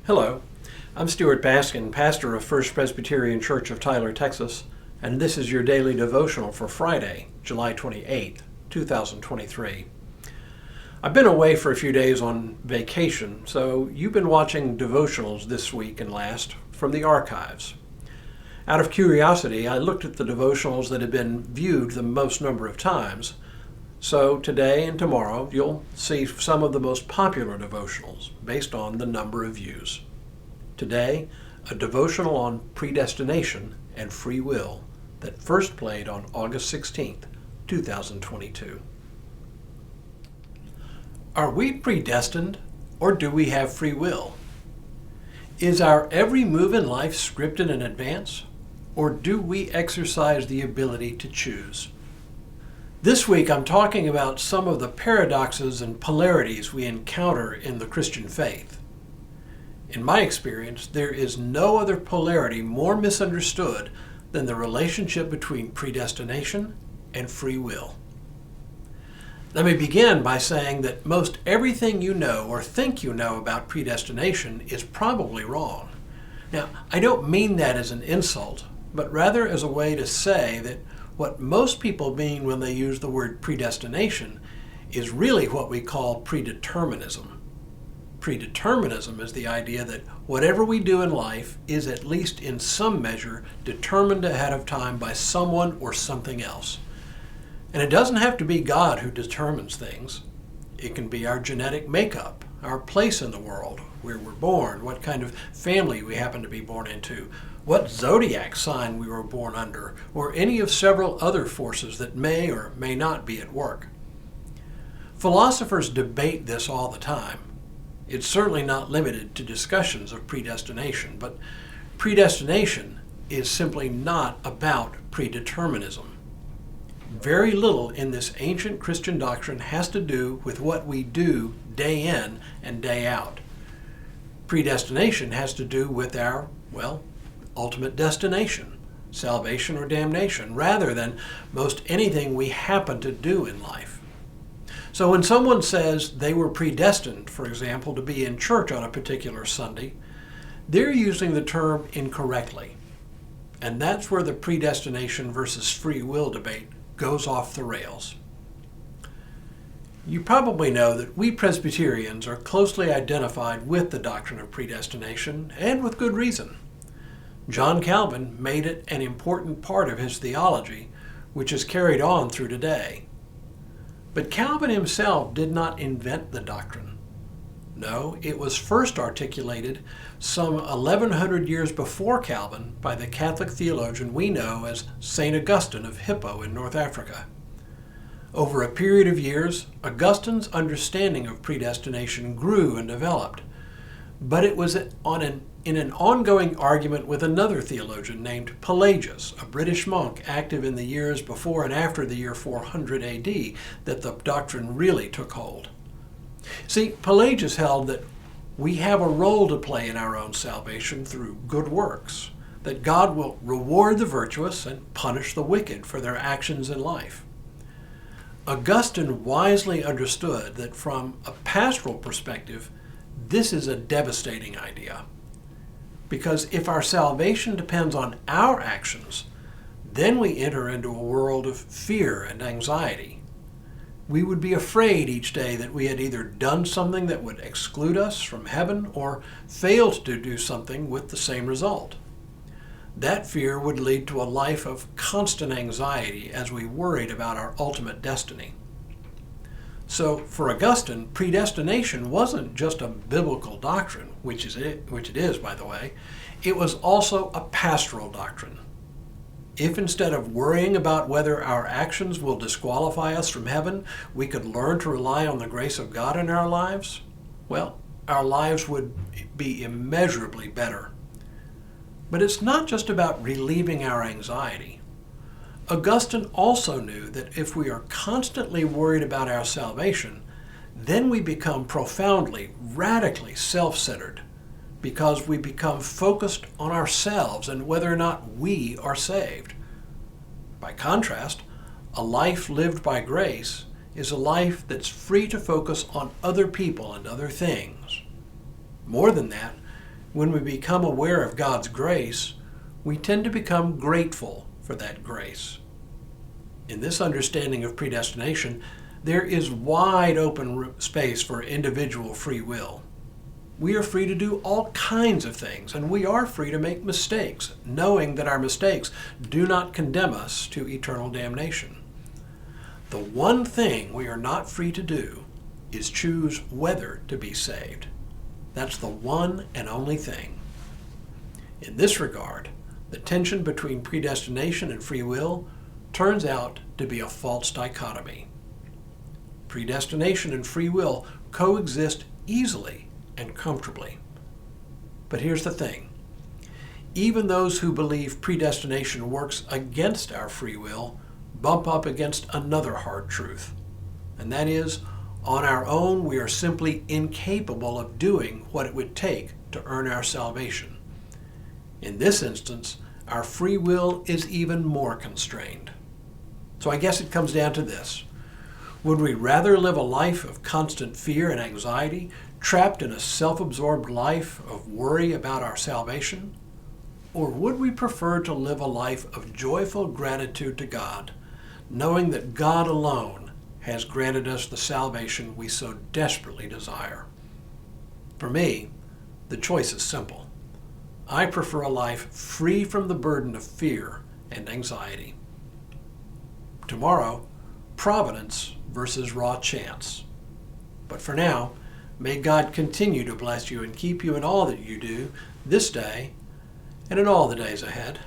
Hello, I'm Stuart Baskin, pastor of First Presbyterian Church of Tyler, Texas, and this is your daily devotional for Friday, July 28th, 2023. I've been away for a few days on vacation, so you've been watching devotionals this week and last from the archives. Out of curiosity, I looked at the devotionals that have been viewed the most number of times. So today and tomorrow, you'll see some of the most popular devotionals based on the number of views. Today, a devotional on predestination and free will that first played on August 16th, 2022. Are we predestined, or do we have free will? Is our every move in life scripted in advance, or do we exercise the ability to choose? This week I'm talking about some of the paradoxes and polarities we encounter in the Christian faith. In my experience, there is no other polarity more misunderstood than the relationship between predestination and free will. Let me begin by saying that most everything you know or think you know about predestination is probably wrong. Now, I don't mean that as an insult, but rather as a way to say that what most people mean when they use the word predestination is really what we call predeterminism. Predeterminism is the idea that whatever we do in life is at least in some measure determined ahead of time by someone or something else. And it doesn't have to be God who determines things. It can be our genetic makeup, our place in the world, where we're born, what kind of family we happen to be born into, what zodiac sign we were born under, or any of several other forces that may or may not be at work. Philosophers debate this all the time. It's certainly not limited to discussions of predestination, but predestination is simply not about predeterminism. Very little in this ancient Christian doctrine has to do with what we do day in and day out. Predestination has to do with our, ultimate destination, salvation or damnation, rather than most anything we happen to do in life. So when someone says they were predestined, for example, to be in church on a particular Sunday, they're using the term incorrectly. And that's where the predestination versus free will debate goes off the rails. You probably know that we Presbyterians are closely identified with the doctrine of predestination, and with good reason. John Calvin made it an important part of his theology, which is carried on through today. But Calvin himself did not invent the doctrine. No, it was first articulated some 1100 years before Calvin by the Catholic theologian we know as St. Augustine of Hippo in North Africa. Over a period of years, Augustine's understanding of predestination grew and developed, but it was in an ongoing argument with another theologian named Pelagius, a British monk active in the years before and after the year 400 AD, that the doctrine really took hold. See, Pelagius held that we have a role to play in our own salvation through good works, that God will reward the virtuous and punish the wicked for their actions in life. Augustine wisely understood that from a pastoral perspective, this is a devastating idea. Because if our salvation depends on our actions, then we enter into a world of fear and anxiety. We would be afraid each day that we had either done something that would exclude us from heaven or failed to do something with the same result. That fear would lead to a life of constant anxiety as we worried about our ultimate destiny. So for Augustine, predestination wasn't just a biblical doctrine, which it is, by the way. It was also a pastoral doctrine. If instead of worrying about whether our actions will disqualify us from heaven, we could learn to rely on the grace of God in our lives, our lives would be immeasurably better. But it's not just about relieving our anxiety. Augustine also knew that if we are constantly worried about our salvation, then we become profoundly, radically self-centered, because we become focused on ourselves and whether or not we are saved. By contrast, a life lived by grace is a life that's free to focus on other people and other things. More than that, When we become aware of God's grace, we tend to become grateful for that grace. In this understanding of predestination, there is wide open space for individual free will. We are free to do all kinds of things, and we are free to make mistakes, knowing that our mistakes do not condemn us to eternal damnation. The one thing we are not free to do is choose whether to be saved. That's the one and only thing. In this regard, the tension between predestination and free will turns out to be a false dichotomy. Predestination and free will coexist easily and comfortably. But here's the thing. Even those who believe predestination works against our free will bump up against another hard truth, and that is, on our own we are simply incapable of doing what it would take to earn our salvation. In this instance, our free will is even more constrained. So I guess it comes down to this. Would we rather live a life of constant fear and anxiety, trapped in a self-absorbed life of worry about our salvation? Or would we prefer to live a life of joyful gratitude to God, knowing that God alone has granted us the salvation we so desperately desire? For me, the choice is simple. I prefer a life free from the burden of fear and anxiety. Tomorrow, providence versus raw chance. But for now, may God continue to bless you and keep you in all that you do this day and in all the days ahead.